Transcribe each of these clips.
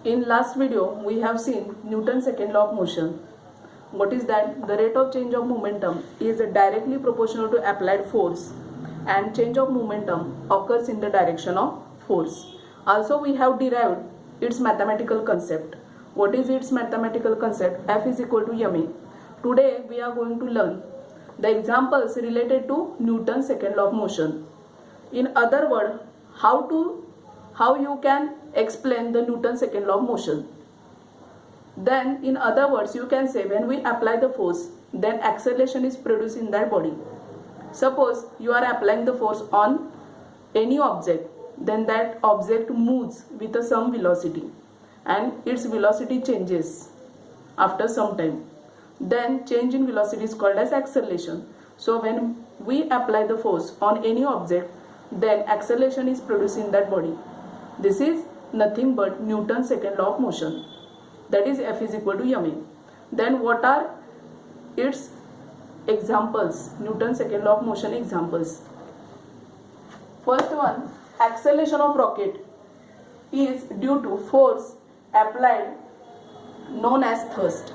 In last video, we have seen Newton's second law of motion. What is that? The rate of change of momentum is directly proportional to applied force, and change of momentum occurs in the direction of force. Also, we have derived its mathematical concept. What is its mathematical concept? F is equal to ma. Today, we are going to learn the examples related to Newton's second law of motion. In other words, how you can explain the Newton's second law of motion. Then in other words, you can say when we apply the force, then acceleration is produced in that body. Suppose you are applying the force on any object, then that object moves with some velocity and its velocity changes after some time. Then change in velocity is called as acceleration. So when we apply the force on any object, then acceleration is produced in that body. This is nothing but Newton's second law of motion. That is F is equal to ma. Then what are its examples? Newton's second law of motion examples. First one, acceleration of rocket is due to force applied known as thrust.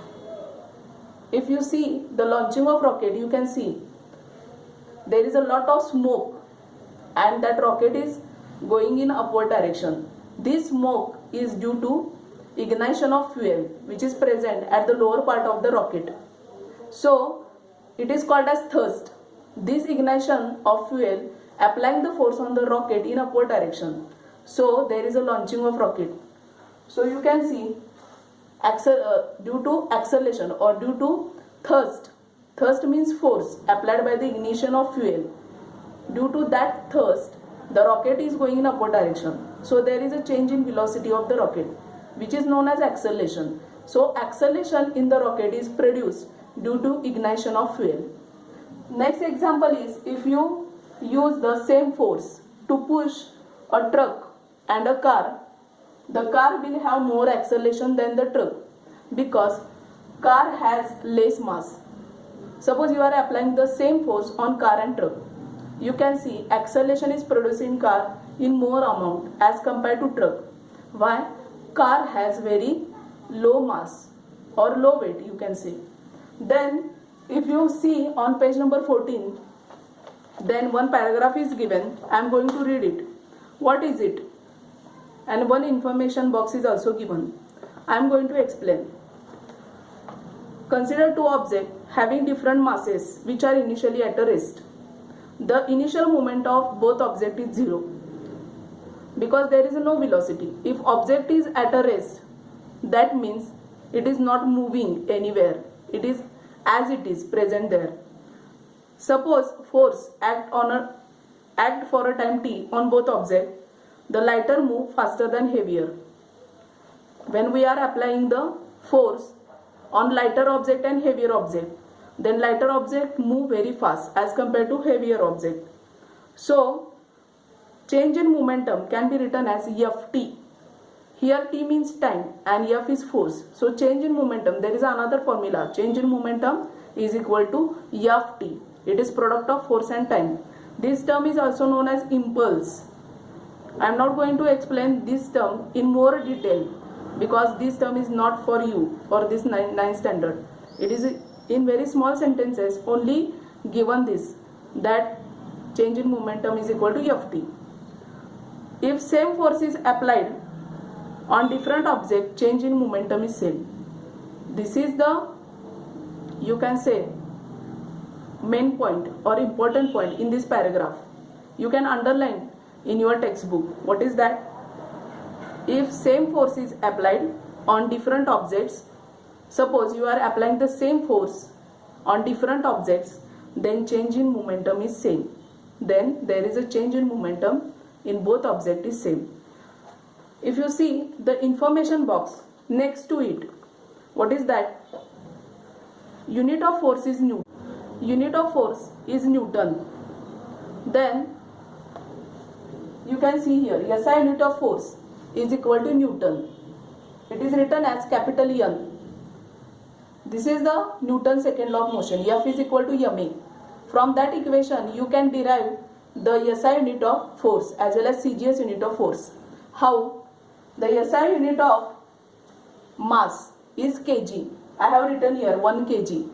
If you see the launching of rocket, you can see there is a lot of smoke and that rocket is going in upward direction. This smoke is due to ignition of fuel which is present at the lower part of the rocket. So it is called as thrust. This ignition of fuel applying the force on the rocket in upward direction. So there is a launching of rocket. So you can see due to acceleration or due to thrust. Thrust means force applied by the ignition of fuel. Due to that thrust, the rocket is going in upward direction. So there is a change in velocity of the rocket, which is known as acceleration. So acceleration in the rocket is produced due to ignition of fuel. Next example is if you use the same force to push a truck and a car, the car will have more acceleration than the truck because car has less mass. Suppose you are applying the same force on car and truck. You can see acceleration is produced in car in more amount as compared to truck. Why? Car has very low mass or low weight, you can say. Then if you see on page number 14, then one paragraph is given. I am going to read it. What is it? And one information box is also given. I am going to explain. Consider two objects having different masses which are initially at a rest. The initial moment of both objects is 0 because there is no velocity. If object is at a rest, that means it is not moving anywhere. It is as it is present there. Suppose force act for a time t on both objects. The lighter move faster than heavier. When we are applying the force on lighter object and heavier object, then lighter object move very fast as compared to heavier object. So change in momentum can be written as Ft. Here T means time and F is force. So change in momentum, there is another formula. Change in momentum is equal to Ft. It is product of force and time. This term is also known as impulse. I am not going to explain this term in more detail because this term is not for you for this 9th standard. It is in very small sentences only given this, that change in momentum is equal to Ft. If same force is applied on different object, change in momentum is same. This is the, you can say, main point or important point in this paragraph. You can underline in your textbook. What is that? If same force is applied on different objects, suppose you are applying the same force on different objects, then change in momentum is same. Then there is a change in momentum in both objects is same. If you see the information box next to it, what is that? Unit of force is Newton. Unit of force is Newton. Then you can see here SI unit of force is equal to Newton. It is written as capital N. This is the Newton's second law of motion. F is equal to ma. From that equation, you can derive the SI unit of force as well as CGS unit of force. How? The SI unit of mass is kg. I have written here 1 kg.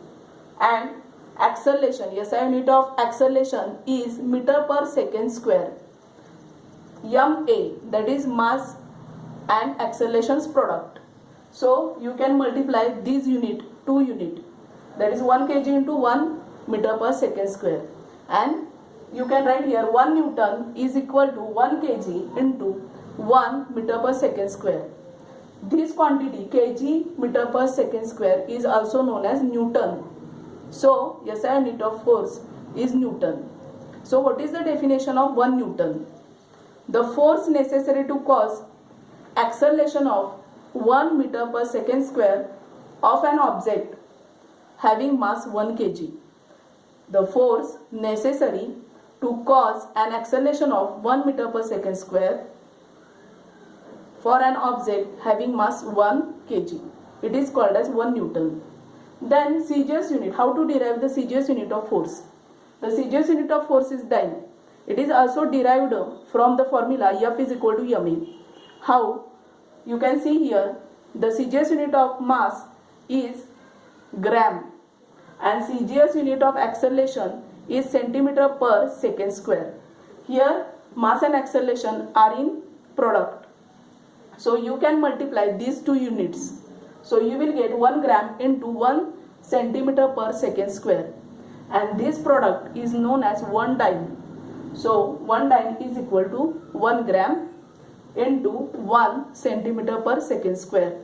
And acceleration, SI unit of acceleration is meter per second square. ma, that is mass and acceleration's product. So you can multiply these unit, 2 unit, that is 1 kg into 1 meter per second square, and you can write here 1 Newton is equal to 1 kg into 1 meter per second square. This quantity kg meter per second square is also known as Newton. So SI unit of force is Newton. So what is the definition of 1 Newton? The force necessary to cause acceleration of 1 meter per second square of an object having mass 1 kg. The force necessary to cause an acceleration of 1 meter per second square for an object having mass 1 kg. It is called as 1 Newton. Then CGS unit. How to derive the CGS unit of force? The CGS unit of force is dyne. It is also derived from the formula F is equal to ma. How? You can see here the CGS unit of mass is gram and CGS unit of acceleration is centimeter per second square. Here mass and acceleration are in product. So you can multiply these 2 units. So you will get 1 gram into 1 centimeter per second square. And this product is known as 1 dyne. So 1 dyne is equal to 1 gram into 1 centimeter per second square.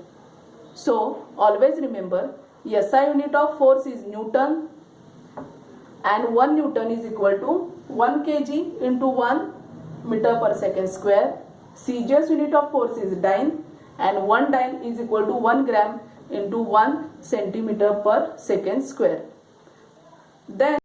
So always remember SI unit of force is Newton and 1 Newton is equal to 1 kg into 1 meter per second square. CGS unit of force is dyne and 1 dyne is equal to 1 gram into 1 centimeter per second square. Then